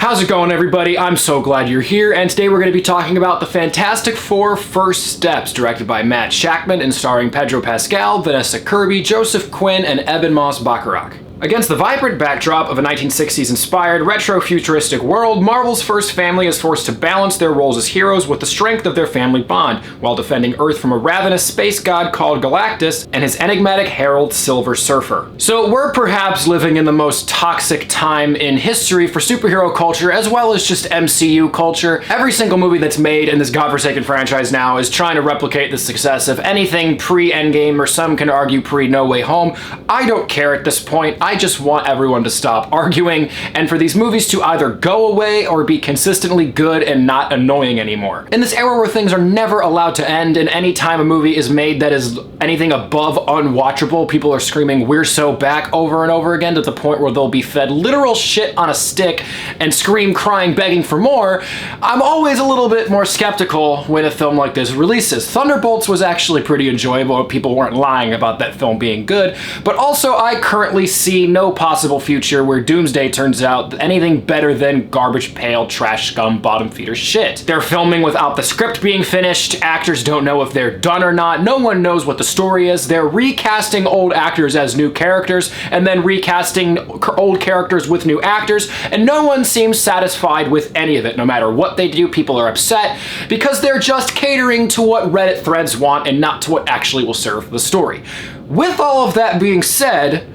How's it going, everybody? I'm so glad you're here, and today we're going to be talking about the Fantastic Four First Steps, directed by Matt Shakman and starring Pedro Pascal, Vanessa Kirby, Joseph Quinn, and Ebon Moss-Bachrach. Against the vibrant backdrop of a 1960s-inspired, retro-futuristic world, Marvel's first family is forced to balance their roles as heroes with the strength of their family bond, while defending Earth from a ravenous space god called Galactus and his enigmatic herald Silver Surfer. So we're perhaps living in the most toxic time in history for superhero culture, as well as just MCU culture. Every single movie that's made in this godforsaken franchise now is trying to replicate the success of anything pre-Endgame, or some can argue pre-No Way Home. I don't care at this point. I just want everyone to stop arguing and for these movies to either go away or be consistently good and not annoying anymore. In this era where things are never allowed to end, and any time a movie is made that is anything above unwatchable, people are screaming "we're so back" over and over again to the point where they'll be fed literal shit on a stick and scream, crying, begging for more. I'm always a little bit more skeptical when a film like this releases. Thunderbolts was actually pretty enjoyable. People weren't lying about that film being good, but also I currently see no possible future where Doomsday turns out anything better than garbage pail, trash scum, bottom feeder shit. They're filming without the script being finished, actors don't know if they're done or not, no one knows what the story is, they're recasting old actors as new characters, and then recasting old characters with new actors, and no one seems satisfied with any of it. No matter what they do, people are upset because they're just catering to what Reddit threads want and not to what actually will serve the story. With all of that being said,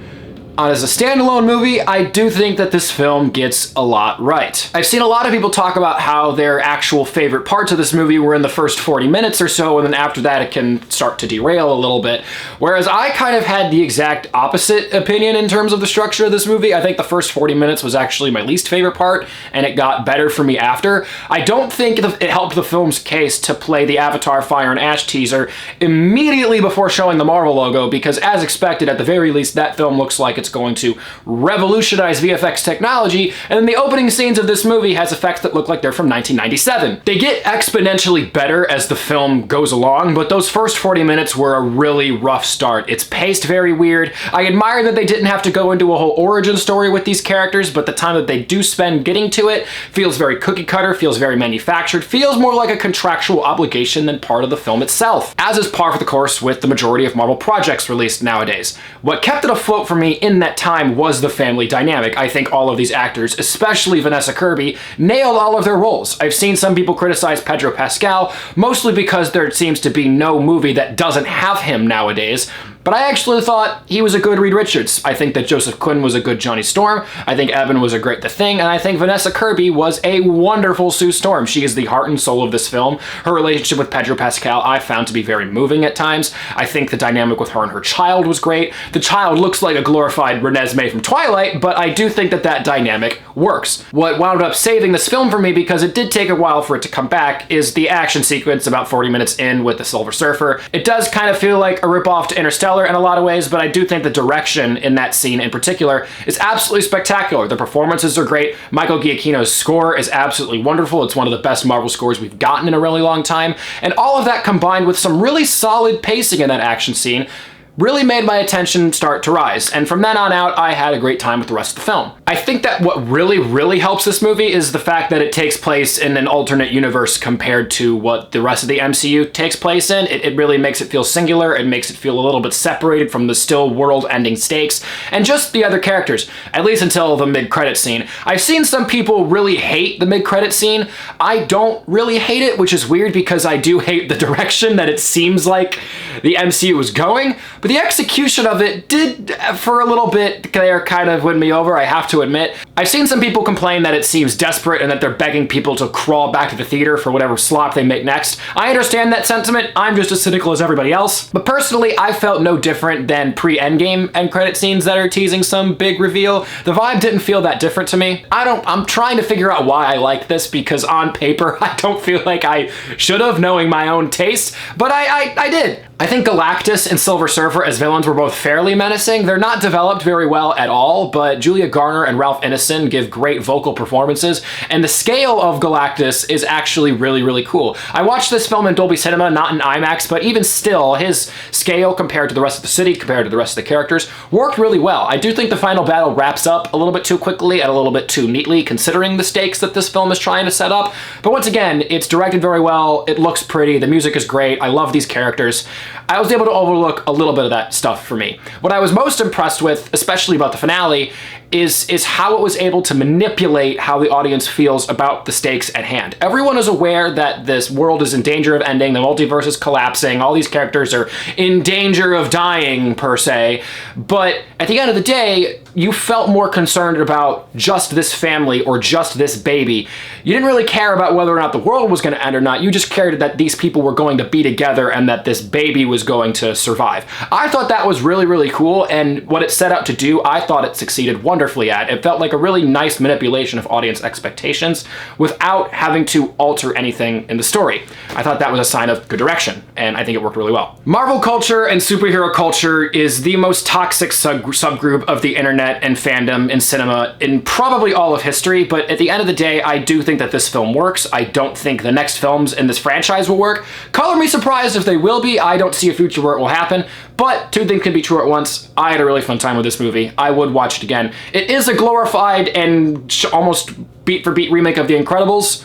as a standalone movie, I do think that this film gets a lot right. I've seen a lot of people talk about how their actual favorite parts of this movie were in the first 40 minutes or so, and then after that it can start to derail a little bit. Whereas I kind of had the exact opposite opinion in terms of the structure of this movie. I think the first 40 minutes was actually my least favorite part, and it got better for me after. I don't think it helped the film's case to play the Avatar Fire and Ash teaser immediately before showing the Marvel logo, because as expected, at the very least, that film looks like it's going to revolutionize VFX technology, and then the opening scenes of this movie has effects that look like they're from 1997. They get exponentially better as the film goes along, but those first 40 minutes were a really rough start. It's paced very weird. I admire that they didn't have to go into a whole origin story with these characters, but the time that they do spend getting to it feels very cookie cutter, feels very manufactured, feels more like a contractual obligation than part of the film itself, as is par for the course with the majority of Marvel projects released nowadays. What kept it afloat for me in that time was the family dynamic. I think all of these actors, especially Vanessa Kirby, nailed all of their roles. I've seen some people criticize Pedro Pascal, mostly because there seems to be no movie that doesn't have him nowadays. But I actually thought he was a good Reed Richards. I think that Joseph Quinn was a good Johnny Storm. I think Ebon was a great The Thing, and I think Vanessa Kirby was a wonderful Sue Storm. She is the heart and soul of this film. Her relationship with Pedro Pascal I found to be very moving at times. I think the dynamic with her and her child was great. The child looks like a glorified Renesmee from Twilight, but I do think that that dynamic works. What wound up saving this film for me, because it did take a while for it to come back, is the action sequence about 40 minutes in with the Silver Surfer. It does kind of feel like a ripoff to Interstellar in a lot of ways, but I do think the direction in that scene in particular is absolutely spectacular. The performances are great. Michael Giacchino's score is absolutely wonderful. It's one of the best Marvel scores we've gotten in a really long time, and all of that combined with some really solid pacing in that action scene really made my attention start to rise, and from then on out, I had a great time with the rest of the film. I think that what really helps this movie is the fact that it takes place in an alternate universe compared to what the rest of the MCU takes place in. It really makes it feel singular, it makes it feel a little bit separated from the still world-ending stakes, and just the other characters, at least until the mid-credit scene. I've seen some people really hate the mid-credit scene. I don't really hate it, which is weird because I do hate the direction that it seems like the MCU was going, but the execution of it did, for a little bit there, kind of win me over, I have to admit. I've seen some people complain that it seems desperate and that they're begging people to crawl back to the theater for whatever slop they make next. I understand that sentiment, I'm just as cynical as everybody else. But personally, I felt no different than pre-Endgame end credit scenes that are teasing some big reveal. The vibe didn't feel that different to me. I'm trying to figure out why I like this, because on paper, I don't feel like I should have, knowing my own taste, but I did. I think Galactus and Silver Surfer as villains were both fairly menacing. They're not developed very well at all, but Julia Garner and Ralph Ineson listen, give great vocal performances, and the scale of Galactus is actually really, really cool. I watched this film in Dolby Cinema, not in IMAX, but even still, his scale compared to the rest of the city, compared to the rest of the characters, worked really well. I do think the final battle wraps up a little bit too quickly and a little bit too neatly, considering the stakes that this film is trying to set up. But once again, it's directed very well, it looks pretty, the music is great, I love these characters. I was able to overlook a little bit of that stuff for me. What I was most impressed with, especially about the finale, is how it was able to manipulate how the audience feels about the stakes at hand. Everyone is aware that this world is in danger of ending, the multiverse is collapsing, all these characters are in danger of dying, per se, but at the end of the day, you felt more concerned about just this family or just this baby. You didn't really care about whether or not the world was going to end or not, you just cared that these people were going to be together and that this baby was going to survive. I thought that was really, really cool, and what it set out to do, I thought it succeeded wonderfully at. It felt like a really nice manipulation of audience expectations without having to alter anything in the story. I thought that was a sign of good direction, and I think it worked really well. Marvel culture and superhero culture is the most toxic subgroup of the internet and fandom in cinema in probably all of history, but at the end of the day, I do think that this film works. I don't think the next films in this franchise will work. Color me surprised if they will be. I don't see a future where it will happen, but two things can be true at once. I had a really fun time with this movie. I would watch it again. It is a glorified and almost beat-for-beat remake of The Incredibles,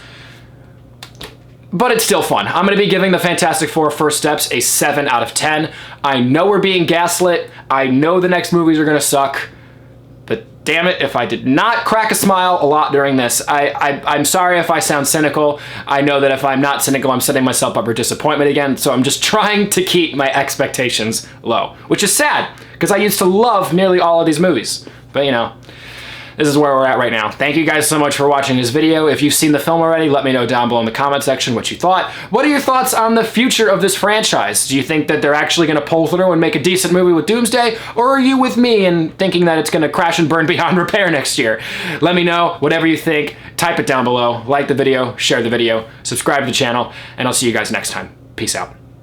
but it's still fun. I'm going to be giving the Fantastic Four First Steps a 7 out of 10. I know we're being gaslit. I know the next movies are going to suck, but damn it, if I did not crack a smile a lot during this, I'm sorry if I sound cynical. I know that if I'm not cynical, I'm setting myself up for disappointment again, so I'm just trying to keep my expectations low, which is sad, because I used to love nearly all of these movies. But you know, this is where we're at right now. Thank you guys so much for watching this video. If you've seen the film already, let me know down below in the comment section what you thought. What are your thoughts on the future of this franchise? Do you think that they're actually going to pull through and make a decent movie with Doomsday? Or are you with me in thinking that it's going to crash and burn beyond repair next year? Let me know whatever you think. Type it down below. Like the video, share the video, subscribe to the channel, and I'll see you guys next time. Peace out.